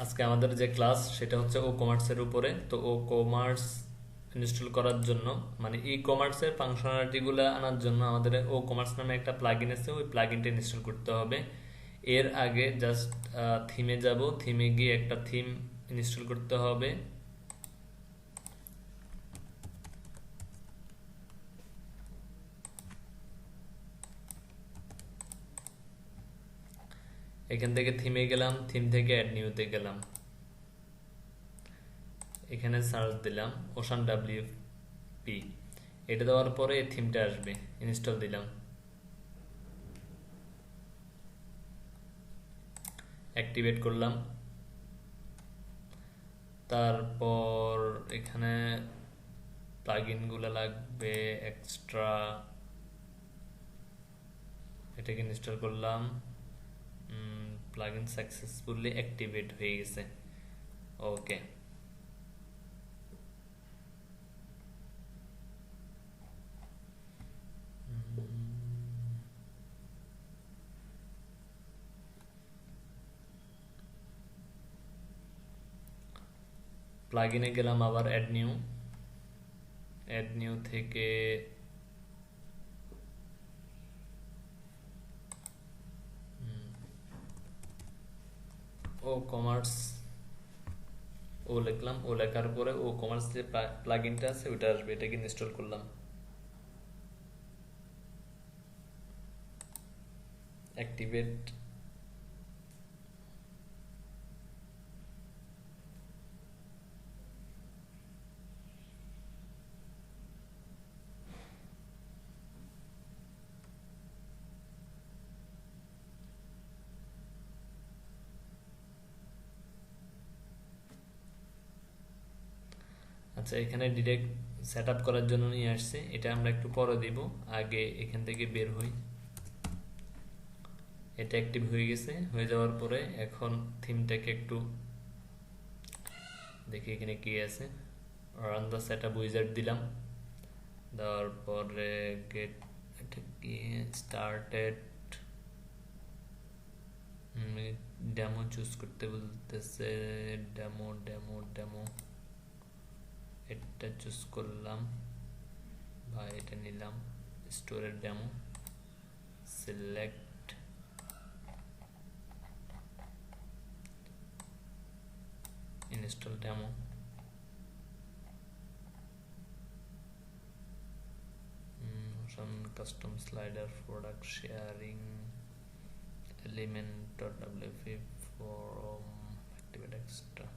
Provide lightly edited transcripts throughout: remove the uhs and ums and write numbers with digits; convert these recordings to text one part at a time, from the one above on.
আজকে আমাদের যে ক্লাস সেটা হচ্ছে ও কমার্সের উপরে। তো ও কমার্স ইনস্টল করার জন্য, মানে ই কমার্সের ফাংশনালিটিগুলো আনার জন্য আমাদের ও কমার্স নামে একটা প্লাগইন আছে, ওই প্লাগইনটা ইনস্টল করতে হবে। এর আগে জাস্ট থিমে যাব, থিমে গিয়ে একটা থিম ইনস্টল করতে হবে। এখান থেকে থিমে গেলাম, থিম থেকে অ্যাড নিউতে গেলাম, এখানে সার্চ দিলাম ওশান ডাব্লিউ পি। এটা দেওয়ার পরে এই থিমটা আসবে, ইনস্টল দিলাম, অ্যাক্টিভেট করলাম। তারপর এখানে প্লাগইনগুলো লাগবে এক্সট্রা, এটাকে ইনস্টল করলাম। প্লাগইন সাকসেসফুলি অ্যাক্টিভেট হয়ে গেছে। ওকে, প্লাগইনে গেলাম, আবার অ্যাড নিউ, অ্যাড নিউ থেকে ও কমার্স ও লিখলাম, ও লেখার পরে ও কমার্স যে প্লাগইনটা আছে ওইটা আসবে, এটাকে ইনস্টল করলাম, অ্যাক্টিভেট। আচ্ছা, এখানে ডিরেক্ট সেট আপ করার জন্য নিয়ে আসছে, এটা আমরা একটু পরে দিব, আগে এখান থেকে বের হই। এটা অ্যাক্টিভ হয়ে গেছে, হয়ে যাওয়ার পরে এখন থিমটাকে একটু দেখি এখানে কি আছে। Run the set up wizard দিলাম, দেওয়ার পরে গেট, এটা কি স্টার্টেড, ডেমো চুজ করতে বলতেছে, ডেমো ডেমো ডেমো, এটা চুজ করলাম বা এটা নিলাম, স্টোরের demo, select, install demo. Custom slider, product sharing, element.wp from activate extra।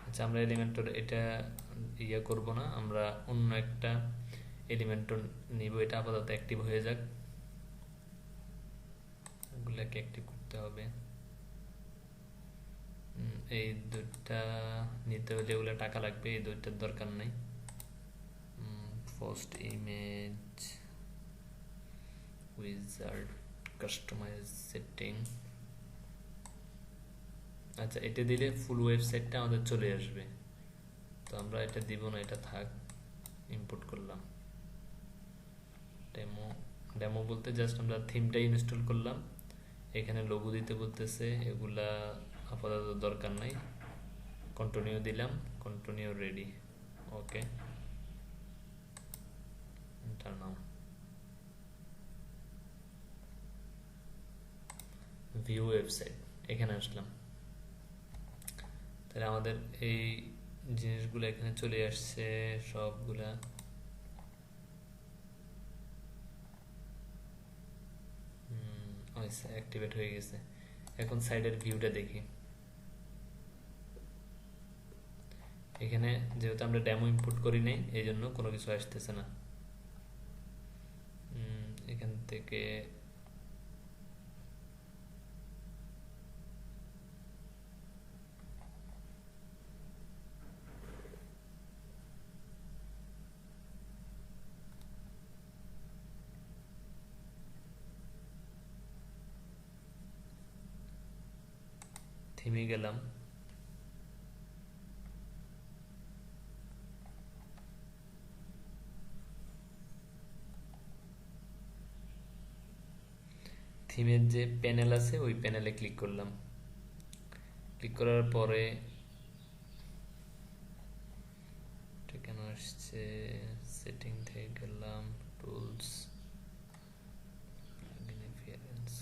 আচ্ছা, আমরা এলিমেন্টর এটা ইয়ে করব না, আমরা অন্য একটা এলিমেন্টর নিব, এটা আপাতত অ্যাক্টিভ হয়ে যাক, ওগুলাকে অ্যাক্টিভ করতে হবে। এই দুইটা নিতে হলে এগুলো টাকা লাগবে, এই দুইটার দরকার নাই। First image wizard, customize setting. আচ্ছা, এটা দিলে ফুল ওয়েবসাইটটা আমাদের চলে আসবে, তো আমরা এটা দিব না, এটা থাক। ইম্পোর্ট করলাম ডেমো, ডেমো বলতে জাস্ট আমরা থিমটা ইনস্টল করলাম, এখানে লোগো দিতে বলতেছে, এগুলা আপাতত দরকার নাই। কন্টিনিউ দিলাম, কন্টিনিউ, রেডি, ওকে, এন্টার নাও। ভিউ ওয়েবসাইট, এখানে আসলাম, তাহলে আমাদের এই জিনিসগুলো এখানে চলে আসছে সবগুলা। অ্যাক্টিভেট হয়ে গেছে। এখন সাইডের ভিউটা দেখি, এখানে যেহেতু আমরা ডেমো ইম্পোর্ট করি নাই এই জন্য কোনো কিছু আসতেছে না। এখান থেকে থিমে গেলাম, থিমের যে প্যানেল আছে ওই প্যানেলে ক্লিক করলাম। ক্লিক করার পরে কেন আসছে, সেটিং থেকে গেলাম, টুলস,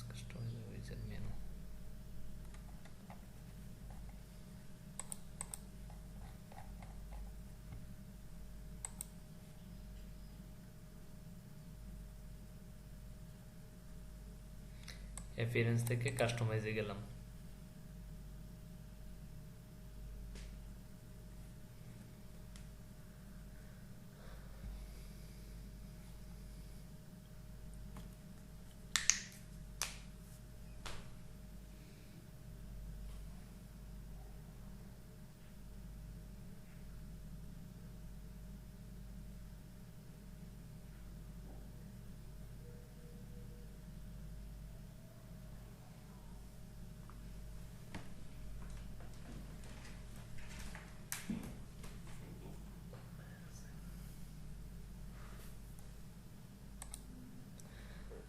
কাস্টমাইজার মেনু। অ্যাপিয়ারেন্স থেকে কাস্টমাইজে গেলাম।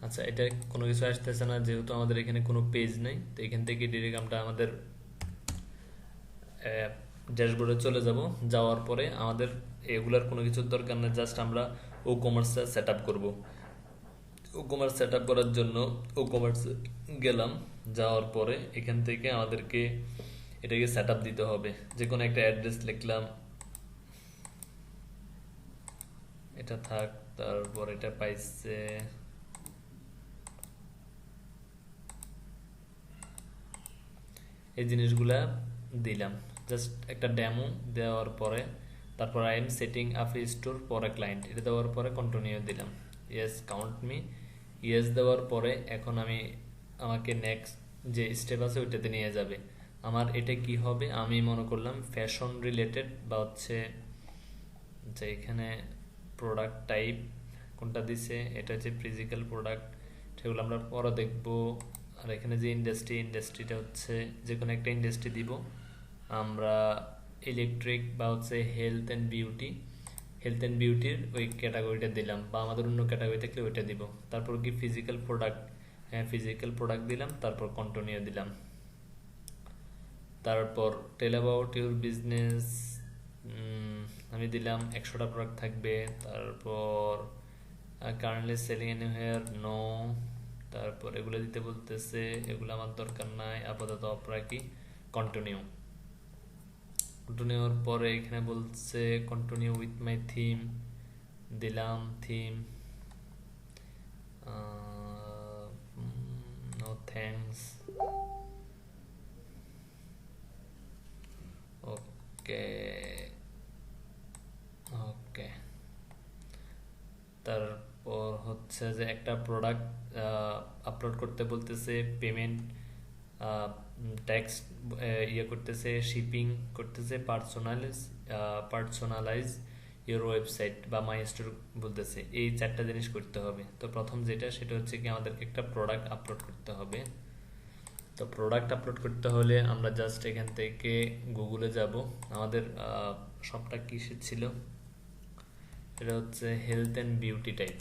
আচ্ছা, এটা কোনো কিছু আসতেছে না যেহেতু আমাদের এখানে কোনো পেজ নেই, তো এখান থেকে ডিরেক্ট আমরা আমাদের ড্যাশবোর্ডে চলে যাব। যাওয়ার পরে আমাদের এগুলার কোনো কিছুর দরকার নেই, জাস্ট আমরা ও কমার্সটা সেট আপ করবো। ও কমার্স সেট আপ করার জন্য ও কমার্স গেলাম। যাওয়ার পরে এখান থেকে আমাদেরকে এটাকে সেট আপ দিতে হবে। যে কোনো একটা অ্যাড্রেস লিখলাম, এটা থাক। তারপর এটা পাইছে, এই জিনিসগুলা দিলাম, জাস্ট একটা ডেমো দেওয়ার পরে তারপর I am setting up store for a client, এটা দেওয়ার পরে কন্টিনিউ দিলাম। ইয়েস কাউন্ট মি, ইয়েস দেওয়ার পরে এখন আমাকে নেক্সট যে স্টেপ আছে ওইটাতে নিয়ে যাবে। আমার এটা কি হবে, আমি মনে করলাম ফ্যাশন রিলেটেড বা হচ্ছে যে এখানে প্রোডাক্ট টাইপ কোনটা দিছে, এটা হচ্ছে ফিজিক্যাল প্রোডাক্ট, সেগুলো আমরা পরে দেখবো। আর এখানে যে ইন্ডাস্ট্রিটা হচ্ছে যে কোনো একটা ইন্ডাস্ট্রি দিব আমরা। ইলেকট্রিক বা হচ্ছে হেলথ অ্যান্ড বিউটির ওই ক্যাটাগরিটা দিলাম, বা আমাদের অন্য ক্যাটাগরি থাকলে ওইটা দিব। তারপর কি ফিজিক্যাল প্রোডাক্ট, হ্যাঁ ফিজিক্যাল প্রোডাক্ট দিলাম, তারপর কন্টিনিউ দিলাম। তারপর টেল অ্যাবাউট ইউর বিজনেস আমি দিলাম 100টা প্রোডাক্ট থাকবে। তারপর কারেন্টলি সেলিং এনিওয়্যার নো, তারপর এগুলো দিতে বলতেছে, এগুলো আমার দরকার নাই, আপাতত অফ রাখি। কন্টিনিউর পরে এখানে বলছে কন্টিনিউ উইথ মাই থিম, দিলাম থিম, নো থ্যাঙ্কস, ওকে ওকে। তারপর হচ্ছে যে একটা প্রোডাক্ট আপলোড করতে বলতেছে, পেমেন্ট ট্যাক্স ইয়ে করতেছে, শিপিং করতেছে, পার্সোনালাইজ ইউর ওয়েবসাইট বা মাই স্টোর বলতেছে। এই 4টা জিনিস করতে হবে। তো প্রথম যেটা সেটা হচ্ছে কি আমাদেরকে একটা প্রোডাক্ট আপলোড করতে হবে। তো প্রোডাক্ট আপলোড করতে হলে আমরা জাস্ট এখান থেকে গুগলে যাব। আমাদের সবটা কিসের ছিল, এটা হচ্ছে হেলথ অ্যান্ড বিউটি টাইপ।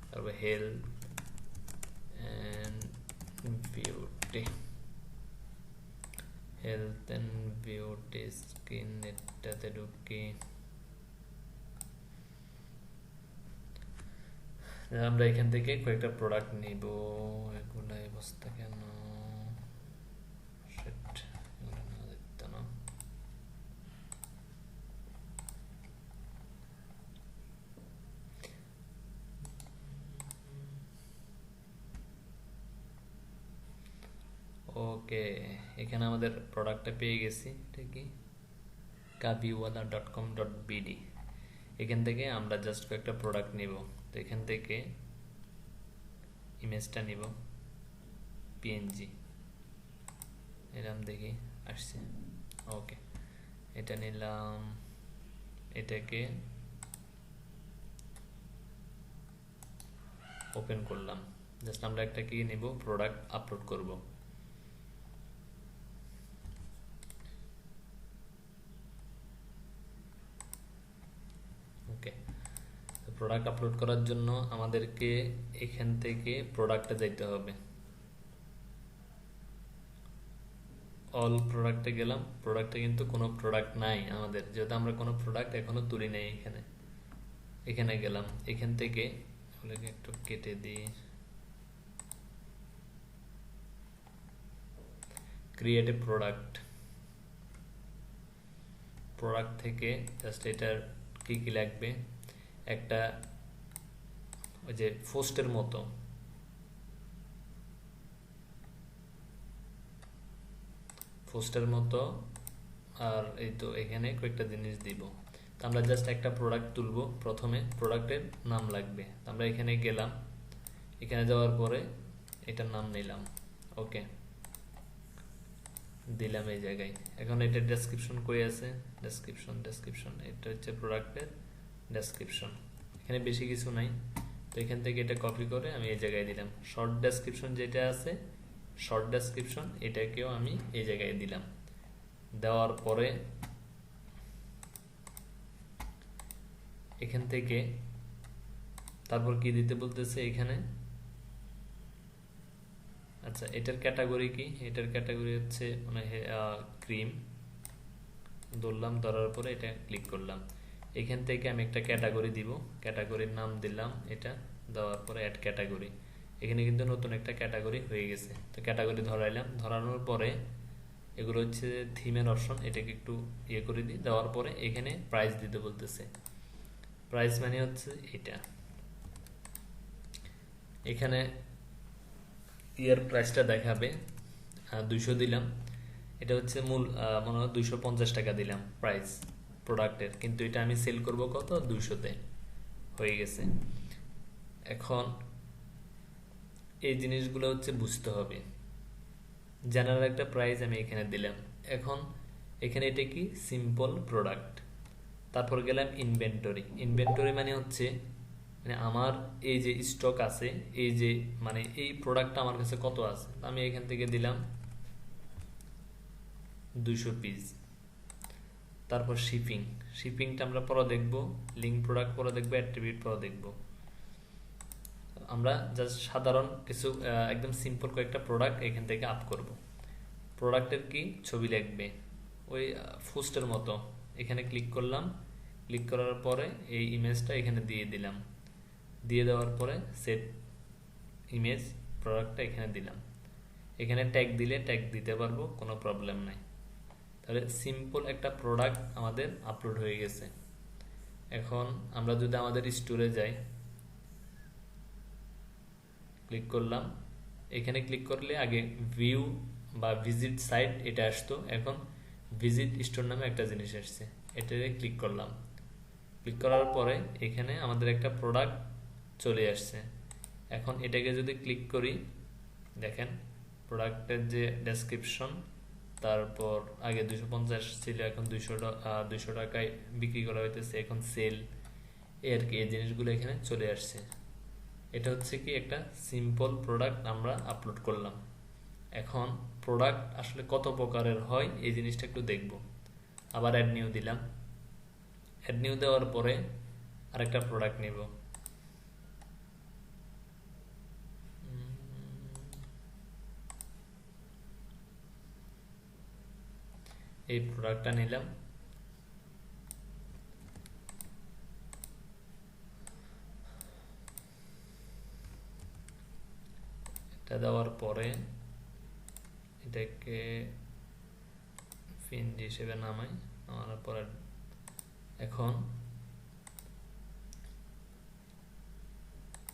তারপর health and beauty, health and beauty skin, এটাতে ঢুকি। আমরা এখান থেকে কয়েকটা প্রোডাক্ট নিব। এগুলো অবস্থা কেন, ওকে এখানে আমাদের প্রোডাক্টটা পেয়ে গেছি। এটা কি kabiwala.com.bd, এখান থেকে আমরা জাস্ট কয়েকটা প্রোডাক্ট নিব। তো এখান থেকে ইমেজটা নিব, পিএনজি এরকম দেখি আসছে। ওকে এটা নিলাম, এটাকে ওপেন করলাম। জাস্ট আমরা একটা কি নিব, প্রোডাক্ট আপলোড করব। ওকে, প্রোডাক্ট আপলোড করার জন্য আমাদেরকে এখান থেকে প্রোডাক্টে যাইতে হবে। অল প্রোডাক্টে গেলাম, প্রোডাক্টে কিন্তু কোনো প্রোডাক্ট নাই আমাদের, যেহেতু আমরা কোনো প্রোডাক্ট এখনো তুলি নাই। এখানে এখানে গেলাম, এখান থেকে একটু কেটে দিই, ক্রিয়েট এ প্রোডাক্ট। প্রোডাক্ট থেকে জাস্ট এটার কি কি লাগবে, একটা ওই যে পোস্টের মতো আর এই তো এখানে কয়েকটা জিনিস দিব। তো আমরা জাস্ট একটা প্রোডাক্ট তুলবো, প্রথমে প্রোডাক্টের নাম লাগবে। আমরা এখানে গেলাম, এখানে যাওয়ার পরে এটার নাম নিলাম, ওকে দিলাম এই জায়গায়। এখন এটা ডেসক্রিপশন কই আছে, ডেসক্রিপশন এটা হচ্ছে প্রোডাক্টের ডেসক্রিপশন, এখানে বেশি কিছু নাই। তো এখান থেকে এটা কপি করে আমি এই জায়গায় দিলাম। শর্ট ডেসক্রিপশন যেটা আছে, শর্ট ডেসক্রিপশন এটাকেও আমি এই জায়গায় দিলাম। দেওয়ার পরে এখান থেকে তারপর কি দিতে বলতেছে এখানে, আচ্ছা এটার ক্যাটাগরি কি, এটার ক্যাটাগরি হচ্ছে মানে ক্রিম। ধরলাম, ধরার পরে এটা ক্লিক করলাম। এখান থেকে আমি একটা ক্যাটাগরি দিব, ক্যাটাগরির নাম দিলাম এটা, দেওয়ার পরে অ্যাড ক্যাটাগরি। এখানে কিন্তু নতুন একটা ক্যাটাগরি হয়ে গেছে। তো ক্যাটাগরি ধরাইলাম, ধরানোর পরে এগুলো হচ্ছে থিমের অপশন, এটাকে একটু ইয়ে করে দিই। দেওয়ার পরে এখানে প্রাইস দিতে বলতেছে। প্রাইস মানে হচ্ছে এটা, এখানে ইয়ার প্রাইসটা দেখাবে 200 দিলাম। এটা হচ্ছে মূল মনে হয় 250 টাকা দিলাম প্রাইস প্রোডাক্টের, কিন্তু এটা আমি সেল করব কত, 200-তে হয়ে গেছে। এখন এই জিনিসগুলো হচ্ছে বুঝতে হবে। জেনারেল একটা প্রাইস আমি এখানে দিলাম। এখন এখানে এটা কি সিম্পল প্রোডাক্ট। তারপর গেলাম ইনভেন্টরি। ইনভেন্টরি মানে হচ্ছে মানে আমার এই যে স্টক আছে, এই যে মানে এই প্রোডাক্টটা আমার কাছে কত আছে, আমি এখান থেকে দিলাম 200 পিস। তারপর শিপিংটা আমরা পরে দেখব, লিঙ্ক প্রোডাক্ট পরে দেখবো, অ্যাট্রিবিউট পরে দেখব। আমরা জাস্ট সাধারণ কিছু একদম সিম্পল কয়েকটা প্রোডাক্ট এখান থেকে আপ করব। প্রোডাক্টের কি ছবি লাগবে, ওই পোস্টের মতো। এখানে ক্লিক করলাম, ক্লিক করার পরে এই ইমেজটা এখানে দিয়ে দিলাম। দিয়ে দেওয়ার পরে সেট ইমেজ প্রোডাক্টটা এখানে দিলাম। এখানে ট্যাগ দিলে ট্যাগ দিতে পারবো, কোনো প্রবলেম নাই। তাহলে সিম্পল একটা প্রোডাক্ট আমাদের আপলোড হয়ে গেছে। এখন আমরা যদি আমাদের স্টোরে যাই, ক্লিক করলাম, এখানে ক্লিক করলে আগে ভিউ বা ভিজিট সাইট এটা আসতো, এখন ভিজিট স্টোর নামে একটা জিনিস আসছে, এটাতে ক্লিক করলাম। ক্লিক করার পরে এখানে আমাদের একটা প্রোডাক্ট চলে আসছে। এখন এটাকে যদি ক্লিক করি, দেখেন প্রোডাক্টের যে ডেসক্রিপশন, তারপর আগে 250 ছিল, এখন 200 টাকায় বিক্রি করা হইতেছে, এখন সেল, এর কি এই জিনিসগুলো এখানে চলে আসছে। এটা হচ্ছে কি একটা সিম্পল প্রোডাক্ট আমরা আপলোড করলাম। এখন প্রোডাক্ট আসলে কত প্রকারের হয় এই জিনিসটা একটু দেখব। আবার অ্যাড নিউ দিলাম। অ্যাড নিউ দেওয়ার পরে আরেকটা প্রোডাক্ট নিব। এই প্রোডাক্টটা নিলাম। এটা দেওয়ার পরে এটাকে ফিন হিসেবে নামাই, নামানোর পরে এখন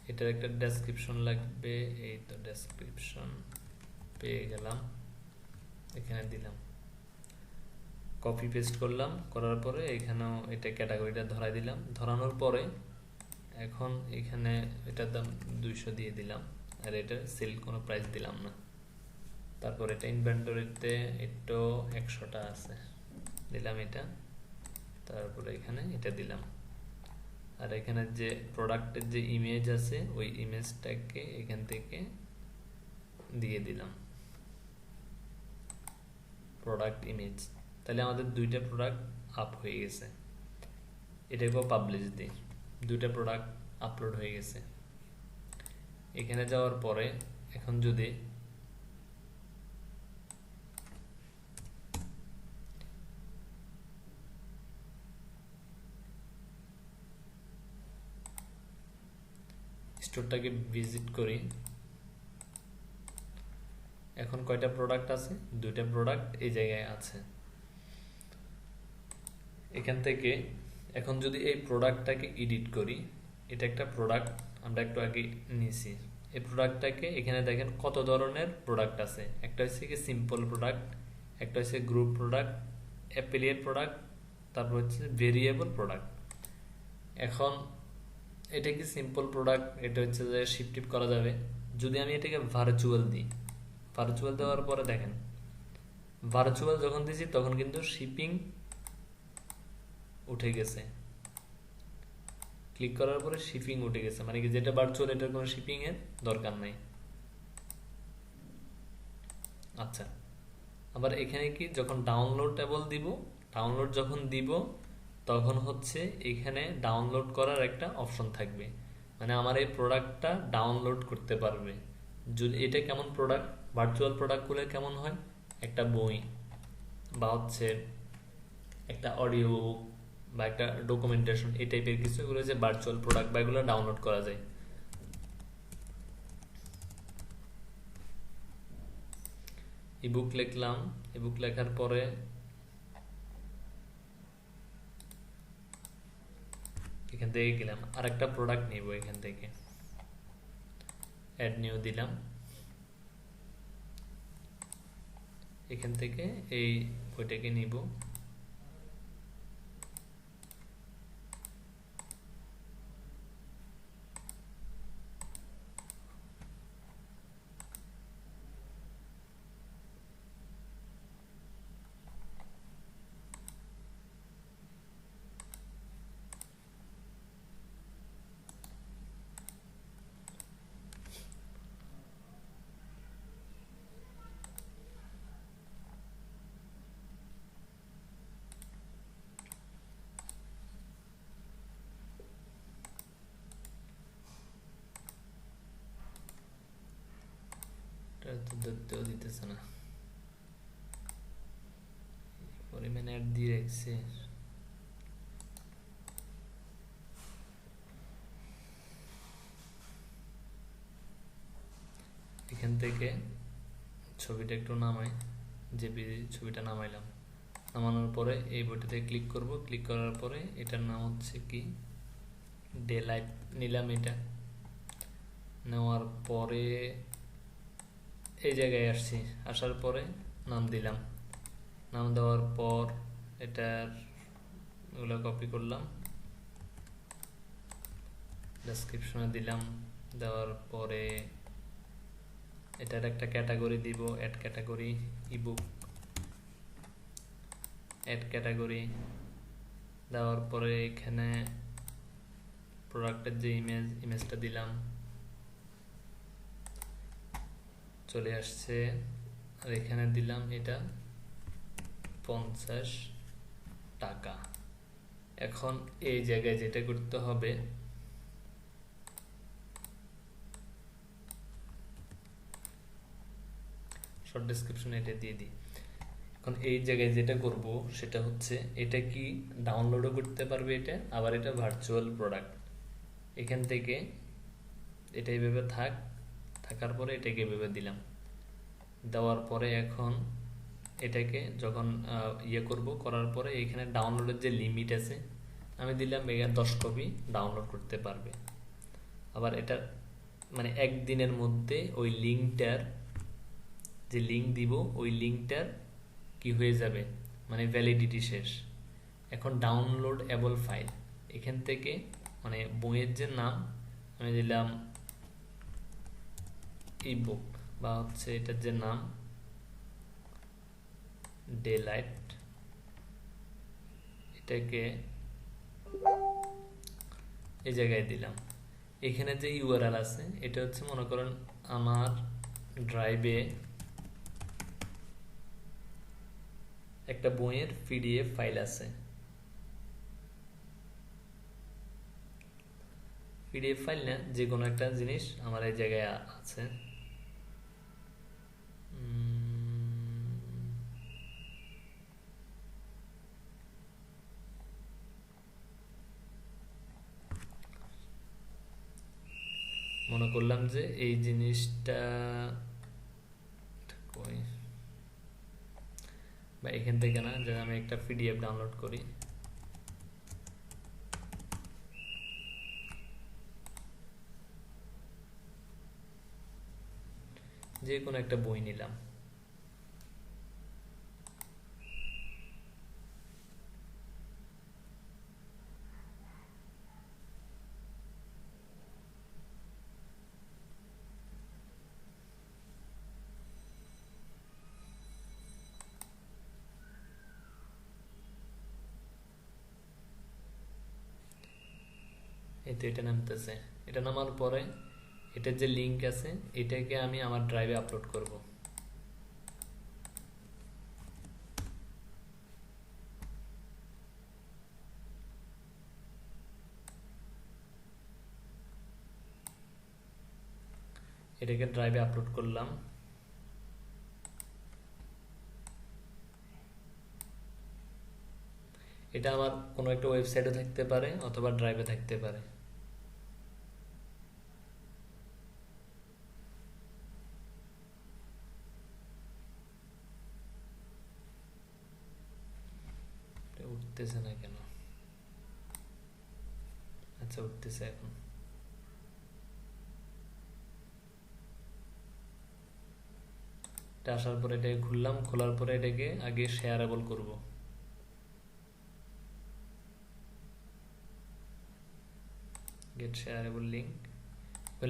এটার একটা ডেসক্রিপশন লাগবে। এই তো ডেসক্রিপশন পেয়ে গেলাম, এখানে দিলাম, কপি পেস্ট করলাম। করার পরে এখানেও এটা ক্যাটাগরিটা ধরাই দিলাম। ধরানোর পরে এখন এখানে এটার দাম 200 দিয়ে দিলাম, আর এটার সেল কোনো প্রাইস দিলাম না। তারপর এটা ইনভেন্টরিতে একটু 100টা আছে, দিলাম এটা। তারপরে এখানে এটা দিলাম, আর এখানে যে প্রোডাক্টের যে ইমেজ আছে ওই ইমেজটাকে এখান থেকে দিয়ে দিলাম, প্রোডাক্ট ইমেজ। তাহলে আমাদের দুইটা প্রোডাক্ট আপ হয়ে গেছে। এটাকেও পাবলিশ দিই, দুইটা প্রোডাক্ট আপলোড হয়ে গেছে। এখানে যাওয়ার পরে এখন যদি স্টোরটাকে ভিজিট করি। এখন কয়টা প্রোডাক্ট আছে? 2টা প্রোডাক্ট এই জায়গায় আছে। এখান থেকে এখন যদি এই প্রোডাক্টটাকে এডিট করি, এটা একটা প্রোডাক্ট আমরা একটু আগে নিয়েছি। এই প্রোডাক্টটাকে এখানে দেখেন কত ধরনের প্রোডাক্ট আছে। একটা হচ্ছে কি সিম্পল প্রোডাক্ট, একটা হচ্ছে গ্রুপ প্রোডাক্ট, অ্যাফিলিয়েট প্রোডাক্ট, তারপর হচ্ছে ভেরিয়েবল প্রোডাক্ট। এখন এটা কি সিম্পল প্রোডাক্ট, এটা হচ্ছে যে শিপ টিপ করা যাবে। যদি আমি এটাকে ভার্চুয়াল দিই, ভার্চুয়াল দেওয়ার পরে দেখেন ভার্চুয়াল যখন দিয়েছি তখন কিন্তু শিপিং উঠে গেছে। ক্লিক করার পরে শিপিং উঠে গেছে, মানে কি যেটা ভার্চুয়াল এটার কোনো শিপিং এর দরকার নাই। আচ্ছা, আবার এখানে কি যখন ডাউনলোডেবল দিব, ডাউনলোড যখন দিব তখন হচ্ছে এখানে ডাউনলোড করার একটা অপশন থাকবে, মানে আমার এই প্রোডাক্টটা ডাউনলোড করতে পারবে। যদি এটা কেমন প্রোডাক্ট, ভার্চুয়াল প্রোডাক্টগুলো কেমন হয়, একটা বই বা হচ্ছে একটা অডিও বা একটা ডকুমেন্টেশন, এই টাইপের কিছু, এগুলো যে ভার্চুয়াল প্রোডাক্ট বা এগুলো ডাউনলোড করা যায়। ইবুক লিখলাম, ইবুক লেখার পরে এখান থেকে গেলাম আর একটা প্রোডাক্ট নিব, এখান থেকে অ্যাড নিউ দিলাম। এখান থেকে এই বইটাকে নিব, ধরতেও দিতেছে না, পরিমাণ অ্যাড দিয়ে রাখছে। এখান থেকে ছবিটা একটু নামাই, জেপিজি ছবিটা নামাইলাম। নামানোর পরে এই বইটাতে ক্লিক করব, ক্লিক করার পরে এটার নাম হচ্ছে কি ডে লাইট নিলাম। এটা নেওয়ার পরে এই জায়গায় আসছি, আসার পরে নাম দিলাম। নাম দেওয়ার পর এটার ওগুলো কপি করলাম, ডেসক্রিপশনে দিলাম। দেওয়ার পরে এটার একটা ক্যাটাগরি দিব, add category, ebook add category. দেওয়ার পরে এখানে প্রোডাক্টের যে ইমেজটা দিলাম, চলে আসছে। আর এখানে দিলাম এটা 50 টাকা। এখন এই জায়গায় যেটা করতে হবে, শর্ট ডেসক্রিপশনে এটা দিয়ে দিই। এখন এই জায়গায় যেটা করব সেটা হচ্ছে এটা কি ডাউনলোডও করতে পারবে এটা, আবার এটা ভার্চুয়াল প্রোডাক্ট। এখান থেকে এটা এইভাবে থাকার পরে এটাকে এভাবে দিলাম। দেওয়ার পরে এখন এটাকে যখন করার পরে এখানে ডাউনলোডের যে লিমিট আছে আমি দিলাম 10 কপি ডাউনলোড করতে পারবে। আবার এটা মানে একদিনের মধ্যে ওই লিঙ্কটার যে লিঙ্ক দিব ওই লিঙ্কটার কি হয়ে যাবে, মানে ভ্যালিডিটি শেষ। এখন ডাউনলোডেবল ফাইল, এখান থেকে মানে বইয়ের যে নাম আমি দিলাম ইবুক, বা হচ্ছে এটার যে নাম ডে লাইট, এটাকে এই জায়গায় দিলাম। এখানে যে ইউআরএল আছে এটা হচ্ছে মনে করেন আমার ড্রাইভে একটা বইয়ের পিডিএফ ফাইল আছে, পিডিএফ ফাইল না যে কোনো একটা জিনিস আমার এই জায়গায় আছে। মনে করলাম যে এই জিনিসটা কই, বা এখান থেকে না, যে আমি একটা পিডিএফ ডাউনলোড করি। যে কোনো একটা বই নিলাম, এই তো এটা নামতেছে। এটা নামার পরে এটার যে লিঙ্ক আছে এটাকে আমি আমার ড্রাইভে আপলোড করব। এটাকে ড্রাইভে আপলোড করলাম। এটা আমার কোনো একটা ওয়েবসাইটে থাকতে পারে অথবা ড্রাইভে থাকতে পারে। এটা উঠতেছে না কেন? আচ্ছা, উঠতেছে এখন। এটা আসার পরে এটাকে খুললাম, খোলার পরে এটাকে আগে শেয়ারেবল করব। গেট শেয়ারেবল লিঙ্ক,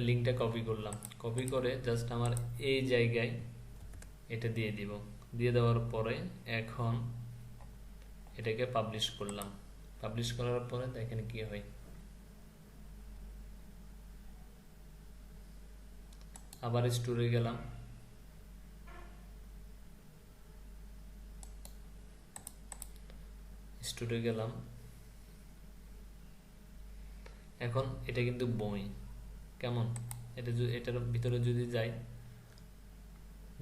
লিঙ্কটা কপি করলাম, কপি করে জাস্ট আমার এই জায়গায় এটা দিয়ে দিব। দিয়ে দেওয়ার পরে এখন এটাকে পাবলিশ করলাম। পাবলিশ করার পরে দেখেন কি হয়। আবার স্টোরে গেলাম, স্টোরে গেলাম। এখন এটা কিন্তু বই কেমন, এটার ভিতরে যদি যাই,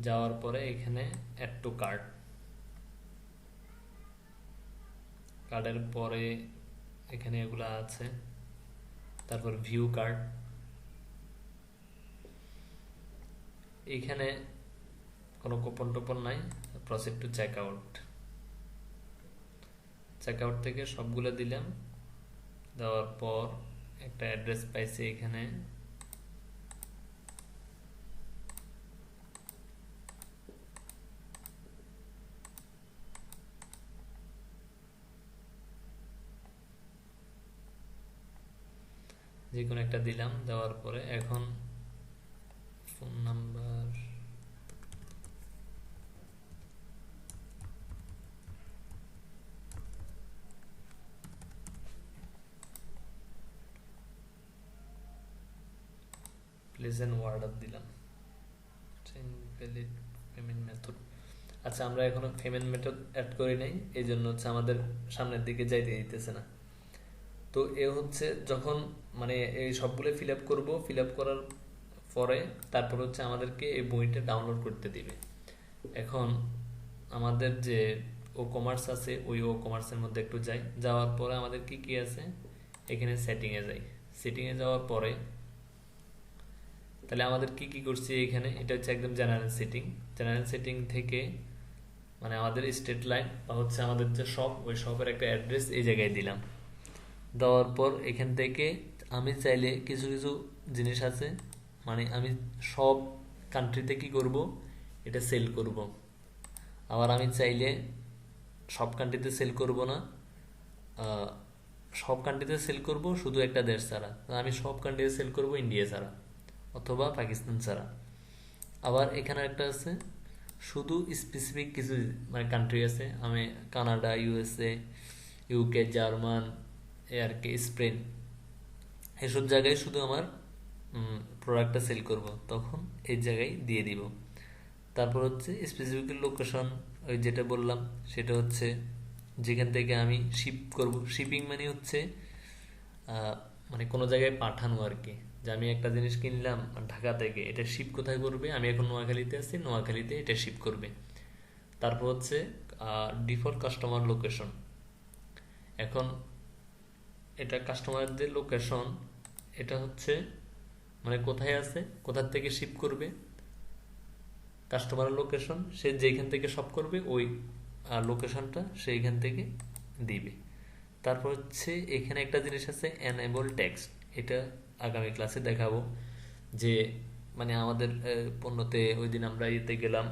যাওয়ার পরে এখানে অ্যাড টু কার্ট, কার্ডের পরে এখানে এগুলা আছে, তারপর ভিউ কার্ড। এখানে কোনো কুপন টুপন নাই, proceed to check out. Check out থেকে সবগুলো দিলাম। দেওয়ার পর একটা অ্যাড্রেস পাইছি এখানে, যে কোনো একটা দিলাম। দেওয়ার পরে এখন phone number, place and order দিলাম, ভ্যালিড পেমেন্ট মেথড। আচ্ছা, আমরা এখনো পেমেন্ট মেথড অ্যাড করি নাই, এই জন্য হচ্ছে আমাদের সামনের দিকে যাইতে দিতেছে না। তো এ হচ্ছে যখন মানে এই সবগুলো ফিল আপ করবো, ফিল আপ করার পরে তারপর হচ্ছে আমাদেরকে এই বইটা ডাউনলোড করতে দিবে। এখন আমাদের যে ও কমার্স আছে, ওই ও কমার্সের মধ্যে একটু যাই। যাওয়ার পরে আমাদের কি কি আছে, এখানে সেটিংয়ে যাই। সেটিংয়ে যাওয়ার পরে তাহলে আমাদের কি কি করছি এখানে, এটা হচ্ছে একদম জেনারেল সেটিং। জেনারেল সেটিং থেকে মানে আমাদের স্টেট লাইন বা হচ্ছে আমাদের যে শপ, ওই শপের একটা অ্যাড্রেস এই জায়গায় দিলাম। দেওয়ার পর এখান থেকে আমি চাইলে কিছু কিছু জিনিস আছে, মানে আমি সব কান্ট্রিতে কি করব, এটা সেল করব। আবার আমি চাইলে সব কান্ট্রিতে সেল করব না, আহ, সব কান্ট্রিতে সেল করব শুধু একটা দেশ ছাড়া। আমি সব কান্ট্রিতে সেল করব ইন্ডিয়া ছাড়া অথবা পাকিস্তান ছাড়া। আবার এখানে একটা আছে শুধু স্পেসিফিক কিছু মানে কান্ট্রি আছে, আমি কানাডা, ইউএসএ, ইউকে, জার্মান, এ আর কি, স্পেন, এসব জায়গায় শুধু আমার প্রোডাক্টটা সেল করব, তখন এই জায়গায় দিয়ে দিব। তারপর হচ্ছে স্পেসিফিক লোকেশন, ওই যেটা বললাম সেটা হচ্ছে যেখান থেকে আমি শিপ করব। শিপিং মানে হচ্ছে মানে কোনো জায়গায় পাঠানো আর কি, যে আমি একটা জিনিস কিনলাম ঢাকা থেকে, এটা শিপ কোথায় করবে, আমি এখন নোয়াখালীতে আছি, নোয়াখালীতে এটা শিপ করবে। তারপর হচ্ছে ডিফল্ট কাস্টমার লোকেশন। এখন এটা কাস্টমারদের লোকেশন, এটা হচ্ছে মানে কোথায় আছে, কোথা থেকে শিপ করবে, কাস্টমার লোকেশন, সে যেখান থেকে শপ করবে ওই লোকেশনটা সেইখান থেকে দিবে। তারপর হচ্ছে এখানে একটা জিনিস আছে এনেবল টেক্সট, এটা আগামী ক্লাসে দেখাবো। যে মানে আমাদের পণ্যতে ওই দিন আমরা ইয়েতে গেলাম,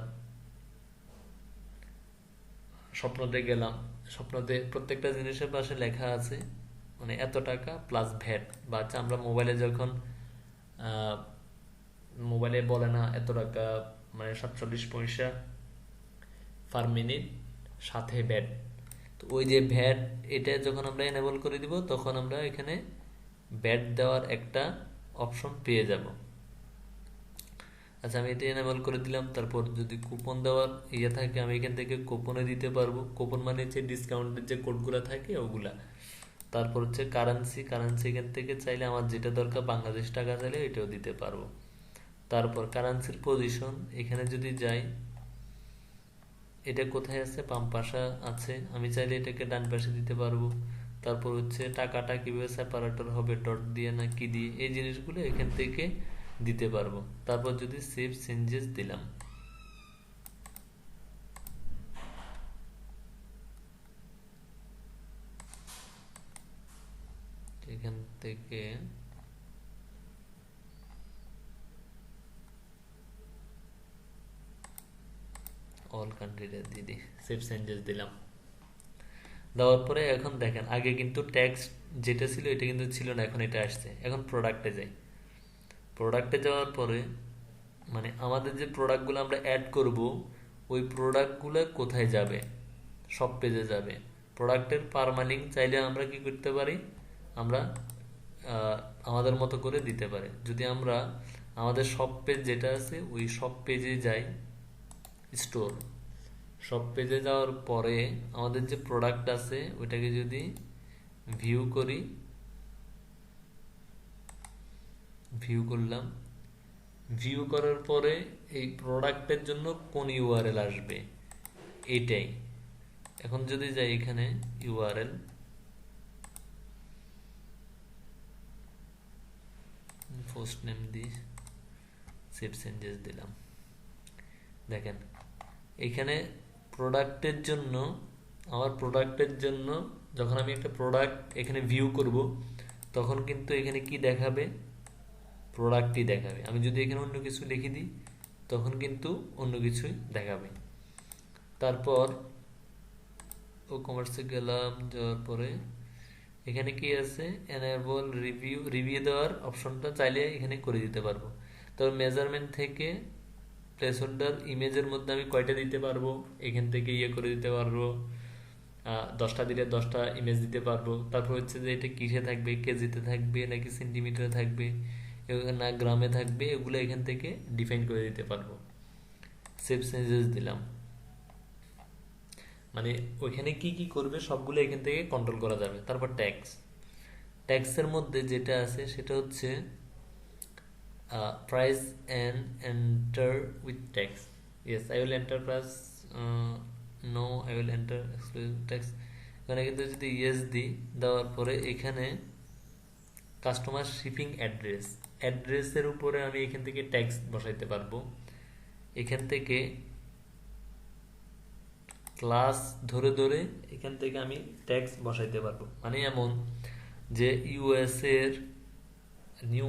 স্বপ্নতে গেলাম, স্বপ্নতে প্রত্যেকটা জিনিসের পাশে লেখা আছে মানে এত টাকা প্লাস ভ্যাট। বা আচ্ছা আমরা মোবাইলে যখন মোবাইলে বলে না এত টাকা মানে 47 পয়সা পার মিনিট সাথে ভ্যাট, তো ওই যে ভ্যাট এটা যখন আমরা এনেবল করে দিব তখন আমরা এখানে ভ্যাট দেওয়ার একটা অপশন পেয়ে যাব। আচ্ছা আমি এটা এনেবল করে দিলাম। তারপর যদি কুপন দেওয়ার ইয়ে থাকে আমি এখান থেকে কুপনে দিতে পারবো। কুপন মানে হচ্ছে ডিসকাউন্টের যে কোডগুলো থাকে ওগুলা। তারপর হচ্ছে কারেন্সি, কারেন্সি এখান থেকে চাইলে আমার যেটা দরকার বাংলাদেশ টাকা চাইলে এটাও দিতে পারবো। তারপর কারেন্সির পজিশন এখানে যদি যাই, এটা কোথায় আছে, বাম পাশে আছে, আমি চাইলে এটাকে ডান পাশে দিতে পারবো। তারপর হচ্ছে টাকাটা কিভাবে সেপারেটর হবে, ডট দিয়ে না কি দিয়ে, এই জিনিসগুলো এখান থেকে দিতে পারবো। তারপর যদি সেভ চেঞ্জেস দিলাম, এখান থেকে অল কান্ট্রিটা দিয়ে দিই, সেভ চেঞ্জেস দিলাম। দেওয়ার পরে এখন দেখেন আগে কিন্তু ট্যাক্স যেটা ছিল এটা কিন্তু ছিল না, এখন এটা আসছে। এখন প্রোডাক্টে যাই, প্রোডাক্টে যাওয়ার পরে মানে আমাদের যে প্রোডাক্টগুলো আমরা অ্যাড করব ওই প্রোডাক্টগুলো কোথায় যাবে, সব পেজে যাবে। প্রোডাক্টের পারমালিঙ্ক চাইলে আমরা কি করতে পারি, আমরা আমাদের মতো করে দিতে পারি। যদি আমরা আমাদের সব পেজ যেটা আছে ওই সব পেজে যাই, স্টোর সব পেজে যাওয়ার পরে আমাদের যে প্রোডাক্ট আছে ওইটাকে যদি ভিউ করি, ভিউ করলাম, ভিউ করার পরে এই প্রোডাক্টের জন্য কোন ইউআরএল আসবে এটাই। এখন যদি যাই এখানে ইউআরএল, পোস্ট নেম দিয়ে সেভ চেঞ্জেস দিলাম। দেখেন এখানে প্রোডাক্টের জন্য, আমার প্রোডাক্টের জন্য যখন আমি একটা প্রোডাক্ট এখানে ভিউ করব তখন কিন্তু এখানে কি দেখাবে, প্রোডাক্টই দেখাবে। আমি যদি এখানে অন্য কিছু লিখে দিই তখন কিন্তু অন্য কিছুই দেখাবে। তারপর ও কমার্সে গেলাম, যাওয়ার পরে এখানে কি আছে এনেবল রিভিউ, রিভিউ দেওয়ার অপশনটা চাইলে এখানে করে দিতে পারবো। তবে মেজারমেন্ট থেকে প্লেস হোল্ডার ইমেজের মধ্যে আমি কয়টা দিতে পারবো এখান থেকে ইয়ে করে দিতে পারবো, 10টা দিলে 10টা ইমেজ দিতে পারবো। তারপর হচ্ছে যে এটা কিসে থাকবে, কেজিতে থাকবে নাকি সেন্টিমিটারে থাকবে না গ্রামে থাকবে, এগুলো এখান থেকে ডিফাইন করে দিতে পারবো। সেভ চেঞ্জেস দিলাম, মানে ওইখানে কি কি করবে সবগুলো এখান থেকে কন্ট্রোল করা যাবে। তারপর ট্যাক্স, ট্যাক্সের মধ্যে যেটা আছে সেটা হচ্ছে price and enter with tax. Yes, I will enter price. No, I will enter exclusive tax. এখানে কিন্তু যদি ইয়েস দিই, দেওয়ার পরে এখানে কাস্টমার শিপিং অ্যাড্রেস, অ্যাড্রেসের উপরে আমি এখান থেকে ট্যাক্স বসাইতে পারবো। এখান থেকে ক্লাস ধরে ধরে এখান থেকে আমি ট্যাক্স বসাইতে পারবো। মানে এমন যে ইউএস এর নিউ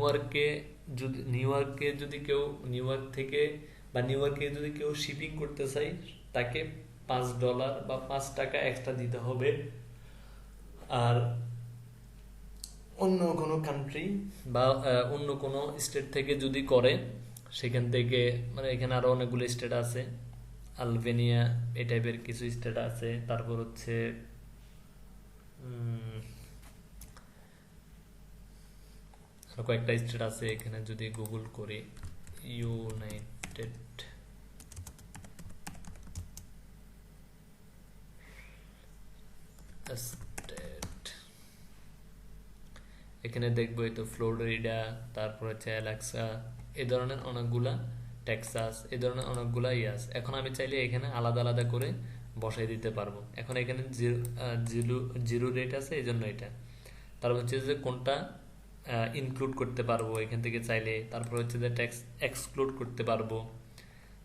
ইয়র্কে যদি কেউ নিউ ইয়র্ক থেকে বা নিউ ইয়র্কে যদি কেউ শিপিং করতে চাই তাকে $5 বা $5 এক্সট্রা দিতে হবে। আর অন্য কোনো কান্ট্রি বা অন্য কোনো স্টেট থেকে যদি করে সেখান থেকে, মানে এখানে আরো অনেকগুলো স্টেট আছে, আলবেনিয়া এই টাইপের কিছু স্টেট আছে। তারপর হচ্ছে কয়েকটা স্টেট আছে এখানে যদি গুগল করি, ইউনাইটেড স্টেট, এখানে দেখবো এই তো ফ্লোরিডা, তারপর হচ্ছে অ্যালেক্সা, এই ধরনের অনেকগুলা, টেক্সাস, এই ধরনের অনেকগুলা আছে। এখন আমি চাইলে এখানে আলাদা আলাদা করে বসাই দিতে পারবো। এখন এখানে জিরো রেট আছে এই জন্য এটা। তারপর হচ্ছে যে কোনটা ইনক্লুড করতে পারবো এখান থেকে চাইলে, তারপর হচ্ছে যে ট্যাক্স এক্সক্লুড করতে পারবো।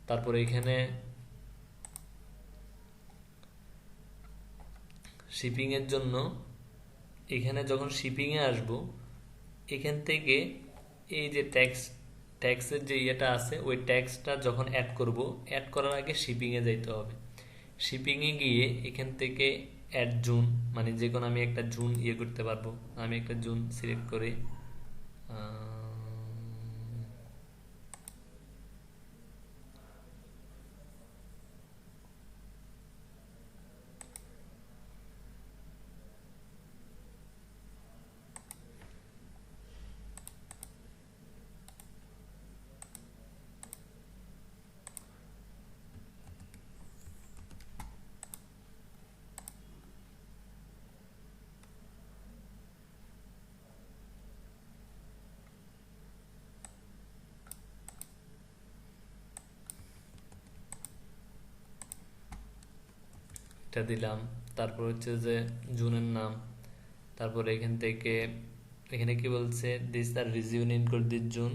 তারপরে এখানে শিপিং এর জন্য এখানে যখন শিপিং এ আসবো এখান থেকে এই যে ট্যাক্সের যে ইয়েটা আছে ওই ট্যাক্সটা যখন অ্যাড করব, অ্যাড করার আগে শিপিং এ যাইতে হবে। শিপিং এ গিয়ে এখান থেকে অ্যাড জুন, মানে যে কোনো আমি একটা জুন ইয়ে করতে পারবো। আমি একটা জুন সিলেক্ট করি, এটা দিলাম। তারপর হচ্ছে যে জুনের নাম, তারপর এখান থেকে এখানে কি বলছে, this are region include this zone,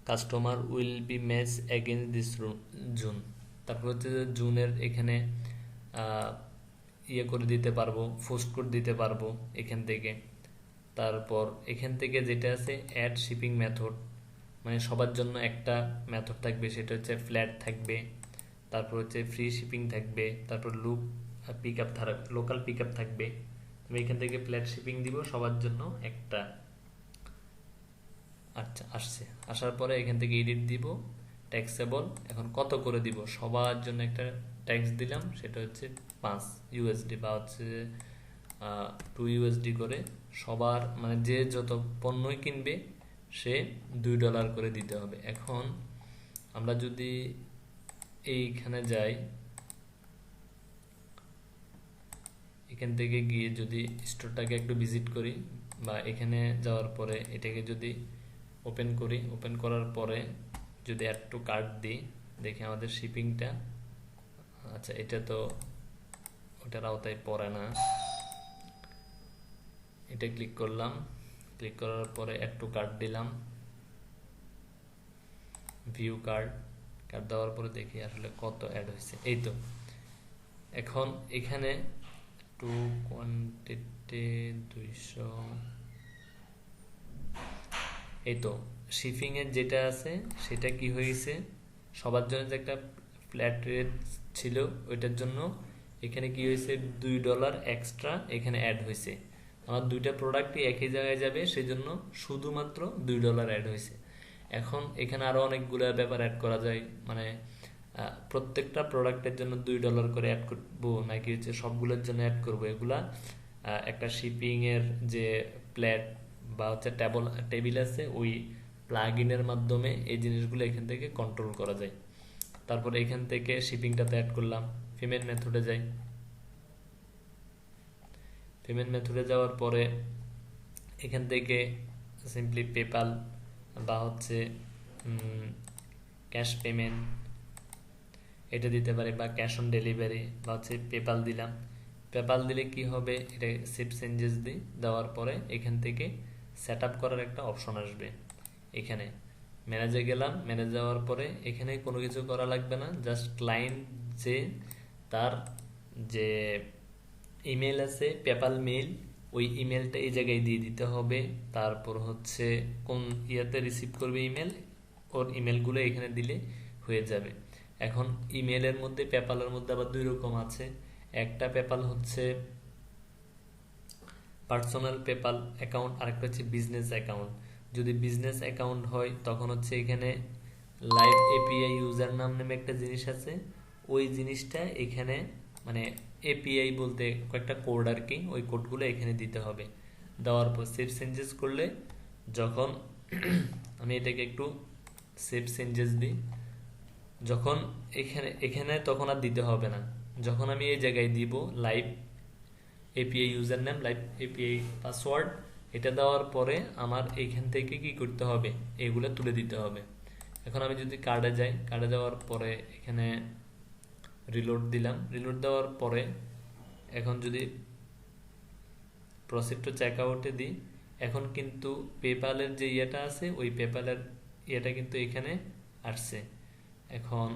customer will be match against this zone. তারপর হচ্ছে যে জুনের এখানে আহ, ইয়ে করে দিতে পারবো, পোস্ট কোড দিতে পারবো এখান থেকে। তারপর এখান থেকে যেটা আছে অ্যাড শিপিং মেথড, মানে সবার জন্য একটা মেথড থাকবে, সেটা হচ্ছে ফ্ল্যাট থাকবে, তারপর হচ্ছে ফ্রি শিপিং থাকবে, তারপর look pick up local pick up থাকবে। আমি এখান থেকে ফ্ল্যাট শিপিং দিব সবার জন্য একটা। আচ্ছা, আসছে। আসার পরে এখান থেকে এডিট দিব, ট্যাক্সেবল। এখন কত করে দিব, সবার জন্য একটা ট্যাক্স দিলাম, সেটা হচ্ছে 5 ইউএসডি বা হচ্ছে 2 ইউএসডি করে। সবার মানে যে যত পণ্যই কিনবে সে $2 করে দিতে হবে। এখন আমরা যদি এইখানে যাই, এখান থেকে গিয়ে যদি স্টোরটাকে একটু ভিজিট করি, বা এখানে যাওয়ার পরে এটাকে যদি ওপেন করি, ওপেন করার পরে যদি অ্যাড টু কার্ট দিই, দেখি আমাদের শিপিংটা, আচ্ছা এটা তো ওটার আওতায় পড়ে না। এটা ক্লিক করলাম, ক্লিক করার পরে অ্যাড টু কার্ট দিলাম, ভিউ কার্ড, কার্ড দেওয়ার পরে দেখি আসলে কত অ্যাড হয়েছে। এই তো এখন এখানে টু কোয়ান্টিটি 200, এই তো শিপিং এর যেটা আছে সেটা কি হয়েছে, সবার জন্য যে একটা ফ্ল্যাট রেট ছিল ওইটার জন্য এখানে কি হয়েছে, $2 এক্সট্রা এখানে অ্যাড হয়েছে। আমার দুইটা প্রোডাক্টই একই জায়গায় যাবে, সেজন্য শুধুমাত্র $2 অ্যাড হয়েছে। এখন এখানে আরো অনেকগুলো ব্যাপার অ্যাড করা যায়, মানে প্রত্যেকটা প্রোডাক্টের জন্য $2 করে অ্যাড করবো নাকি হচ্ছে সবগুলোর জন্য অ্যাড করবো, এগুলা একটা শিপিং এর যে প্ল্যাট বা হচ্ছে টেবিল আছে ওই প্লাগ ইনের মাধ্যমে এই জিনিসগুলো এখান থেকে কন্ট্রোল করা যায়। তারপর এখান থেকে শিপিংটাতে অ্যাড করলাম, পেমেন্ট মেথডে যাই। পেমেন্ট মেথডে যাওয়ার পরে এখান থেকে সিম্পলি পেপাল বা হচ্ছে ক্যাশ পেমেন্ট এটা দিতে পারি, বা ক্যাশ অন ডেলিভারি বা হচ্ছে পেপাল দিলাম। পেপাল দিলে কি হবে, এটা সেভ চেঞ্জেস দিই, দেওয়ার পরে এখান থেকে সেট আপ করার একটা অপশন আসবে। এখানে ম্যানেজে গেলাম, ম্যানেজ যাওয়ার পরে এখানে কোনো কিছু করা লাগবে না, জাস্ট ক্লায়েন্ট যে তার যে ইমেল আছে পেপাল মেইল, ওই ইমেলটা এই জায়গায় দিয়ে দিতে হবে। তারপর হচ্ছে কোন ইয়াতে রিসিভ করবে ইমেল, ওর ইমেলগুলো এখানে দিলে হয়ে যাবে। এখন ইমেলের মধ্যে পেপালের মধ্যে আবার দুই রকম আছে। একটা পেপাল হচ্ছে পার্সোনাল পেপাল অ্যাকাউন্ট, আরেকটা হচ্ছে বিজনেস অ্যাকাউন্ট। যদি বিজনেস অ্যাকাউন্ট হয় তখন হচ্ছে এখানে লাইভ এপিআই ইউজার নাম নামে একটা জিনিস আছে, ওই জিনিসটা এখানে মানে এপিআই বলতে কয়েকটা কোড আর কি, ওই কোডগুলো এখানে দিতে হবে। দেওয়ার পর সেভ চেঞ্জেস করলে যখন আমি এটাকে একটু সেভ চেঞ্জেস দিই, যখন এখানে এখানে তখন আর দিতে হবে না। যখন আমি এই জায়গায় দিব live API user name, live API password, এটা দেওয়ার পরে আমার এইখান থেকে কি করতে হবে, এগুলো তুলে দিতে হবে। এখন আমি যদি কার্ডে যাই, কার্ডে যাওয়ার পরে এখানে রিলোড দিলাম, রিলোড দেওয়ার পরে এখন যদি প্রসিড টু চেক আউটে দিই, এখন কিন্তু পেপ্যালের যে ইয়েটা আছে ওই পেপ্যালের ইয়েটা কিন্তু এখানে আসছে। এখন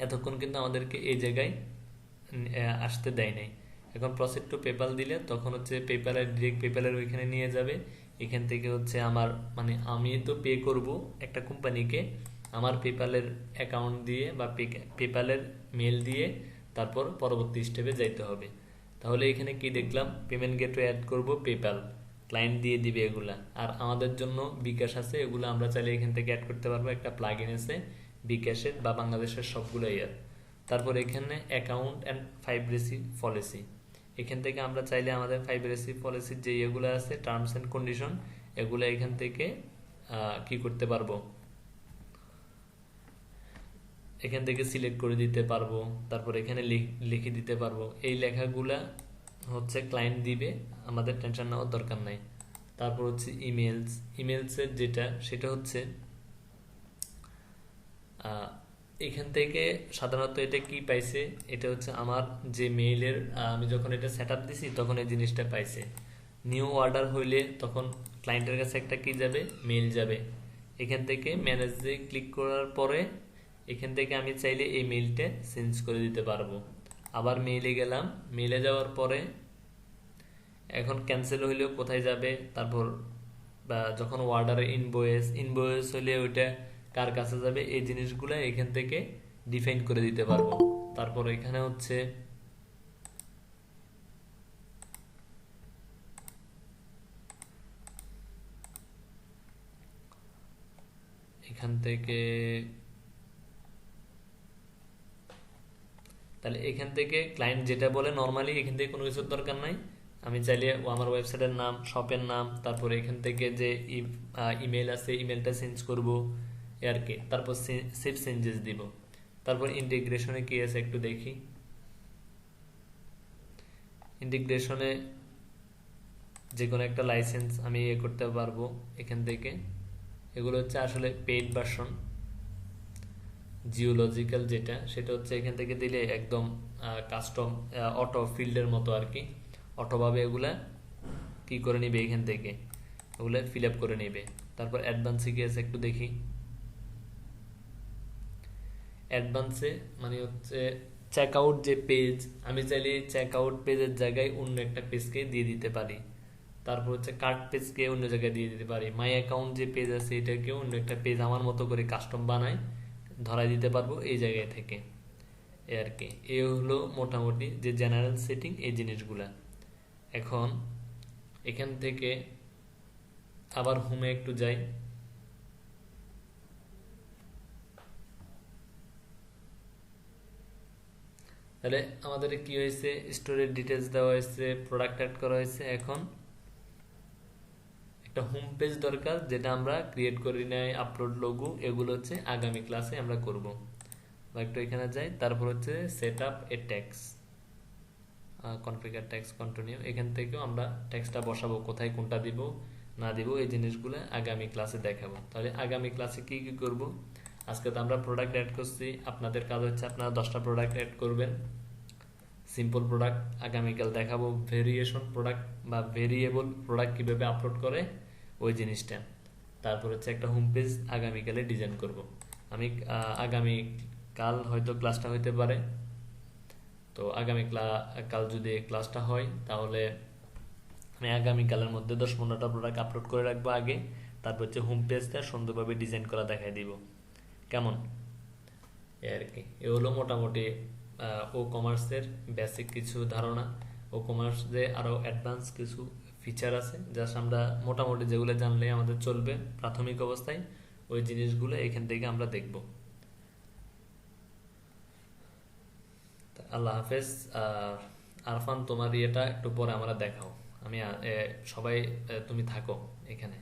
এতক্ষণ কিন্তু আমাদেরকে এই জায়গায় আসতে দেয় নাই। এখন প্রসিড টু পেপ্যাল দিলে তখন হচ্ছে পেপ্যালের ডিরেক্ট পেপ্যালের ওইখানে নিয়ে যাবে। এখান থেকে হচ্ছে আমার মানে আমি তো পে করব একটা কোম্পানিকে আমার পেপ্যালের অ্যাকাউন্ট দিয়ে বা পেপ্যালের মেল দিয়ে, তারপর পরবর্তী স্টেপে যাইতে হবে। তাহলে এখানে কি দেখলাম, পেমেন্ট গেটওয়ে অ্যাড করব পেপ্যাল, ক্লায়েন্ট দিয়ে দিবে এগুলা। আর আমাদের জন্য বিকাশ আছে, এগুলো আমরা চাইলে এখান থেকে অ্যাড করতে পারবো। একটা প্লাগ ইন আছে বিকাশের বা বাংলাদেশের সবগুলো ইয়ার। তারপর এখানে অ্যাকাউন্ট অ্যান্ড 5 পলিসি, এখান থেকে আমরা চাইলে আমাদের 5 পলিসির যে ইয়েগুলো আছে টার্মস অ্যান্ড কন্ডিশন, এগুলো এখান থেকে কি করতে পারবো, এখান থেকে সিলেক্ট করে দিতে পারবো। তারপর এখানে লিখে দিতে পারবো। এই লেখাগুলা হচ্ছে ক্লায়েন্ট দিবে, আমাদের টেনশন নেওয়ার দরকার নাই। তারপর হচ্ছে ইমেলসের যেটা সেটা হচ্ছে এখান থেকে সাধারণত এটা কি পাইছে, এটা হচ্ছে আমার যে মেইলের আমি যখন এটা সেট আপ দিছি তখন এই জিনিসটা পাইছে। নিউ অর্ডার হইলে তখন ক্লায়েন্টের কাছে একটা কি যাবে, মেইল যাবে। এখান থেকে ম্যানেজে ক্লিক করার পরে এখান থেকে আমি চাইলে এই মেইলটা চেঞ্জ করে দিতে পারবো। আবার মেইলে গেলাম, মেইলে যাওয়ার পরে এখন ক্যান্সেল হইলেও কোথায় যাবে, তারপর বা যখন অর্ডারে ইনভয়েস হইলে ওইটা কার কাছে যাবে, এই জিনিসগুলো এখান থেকে ডিফাইন করে দিতে পারবো। তারপর এখানে হচ্ছে এখান থেকে তাহলে এখান থেকে ক্লায়েন্ট যেটা বলে নর্মালি এখান থেকে কোনো কিছুর দরকার নাই। আমি চাইলে আমার ওয়েবসাইটের নাম, শপের নাম, তারপরে এখান থেকে যে ইমেল আছে ইমেলটা চেঞ্জ করব আর কি। তারপর সেভ চেঞ্জেস দিব। তারপর ইন্টিগ্রেশনে কি আছে একটু দেখি। ইন্টিগ্রেশনে যে কোনো একটা লাইসেন্স আমি ইয়ে করতে পারবো এখান থেকে। এগুলো হচ্ছে আসলে পেইড ভার্সন। জিওলজিক্যাল যেটা সেটা হচ্ছে এখান থেকে দিলে একদম কাস্টম অটো ফিল্ডের মতো আর কি, অটোভাবে এগুলা কি করে নিবে, এখান থেকে ওগুলো ফিল আপ করে নেবে। তারপর অ্যাডভান্সে কি আছে একটু দেখি। অ্যাডভান্সে মানে হচ্ছে চেক আউট যে পেজ, আমি চাইলে চেক আউট পেজের জায়গায় অন্য একটা পেজকে দিয়ে দিতে পারি। তারপর হচ্ছে কার্ড পেজকে অন্য জায়গায় দিয়ে দিতে পারি। মাই অ্যাকাউন্ট যে পেজ আছে এটাকে অন্য একটা পেজ আমার মতো করে কাস্টম বানায় ধরাই দিতে পারবো এই জায়গায় থেকে। এ আর কি, এ হলো মোটামুটি যে জেনারেল সেটিং এই জিনিসগুলা। এখন এখান থেকে আবার হোমে একটু যাই। তাহলে আমাদের কি হয়েছে, স্টোরের ডিটেলস দেওয়া হয়েছে, প্রোডাক্ট অ্যাড করা হয়েছে। এখন একটা হোম পেজ দরকার যেটা আমরা ক্রিয়েট করি নাই, আপলোড লোগো, এগুলো হচ্ছে আগামী ক্লাসে আমরা করব। বা একটু এখানে যাই। তারপর হচ্ছে সেট আপ এ ট্যাক্স, কনফিগার ট্যাক্স কন্টিনিউ। এখান থেকেও আমরা ট্যাক্সটা বসাবো, কোথায় কোনটা দিব না দিব এই জিনিসগুলো আগামী ক্লাসে দেখাবো। তাহলে আগামী ক্লাসে কি কি করব, আজকে তো আমরা প্রোডাক্ট অ্যাড করছি, আপনাদের কাজ হচ্ছে আপনারা 10টা প্রোডাক্ট অ্যাড করবেন, সিম্পল প্রোডাক্ট। আগামীকাল দেখাবো ভেরিয়েশন প্রোডাক্ট বা ভেরিয়েবল প্রোডাক্ট কিভাবে আপলোড করে ওই জিনিসটা। তারপর হচ্ছে একটা হোম পেজ আগামীকালে ডিজাইন করব। আমি আগামী কাল হয়তো ক্লাসটা হইতে পারে, তো আগামী কাল যদি ক্লাসটা হয় তাহলে আমি আগামীকালের মধ্যে 10-15টা প্রোডাক্ট আপলোড করে রাখবো আগে। তারপর হচ্ছে হোম পেজটা সুন্দরভাবে ডিজাইন করা দেখাই দিব, কেমন এ আর কি। এ হলো মোটামুটি ও কমার্সের বেসিক কিছু ধারণা। ও কমার্সে আরও অ্যাডভান্স কিছু ফিচার আছে জাস্ট আমরা মোটামুটি যেগুলো জানলে আমাদের চলবে প্রাথমিক অবস্থায়, ওই জিনিসগুলো এখান থেকে আমরা দেখব। আল্লাহ হাফেজ। আরফান তোমার ইয়েটা একটু পরে আমরা দেখাও। আমি সবাই তুমি থাকো এখানে।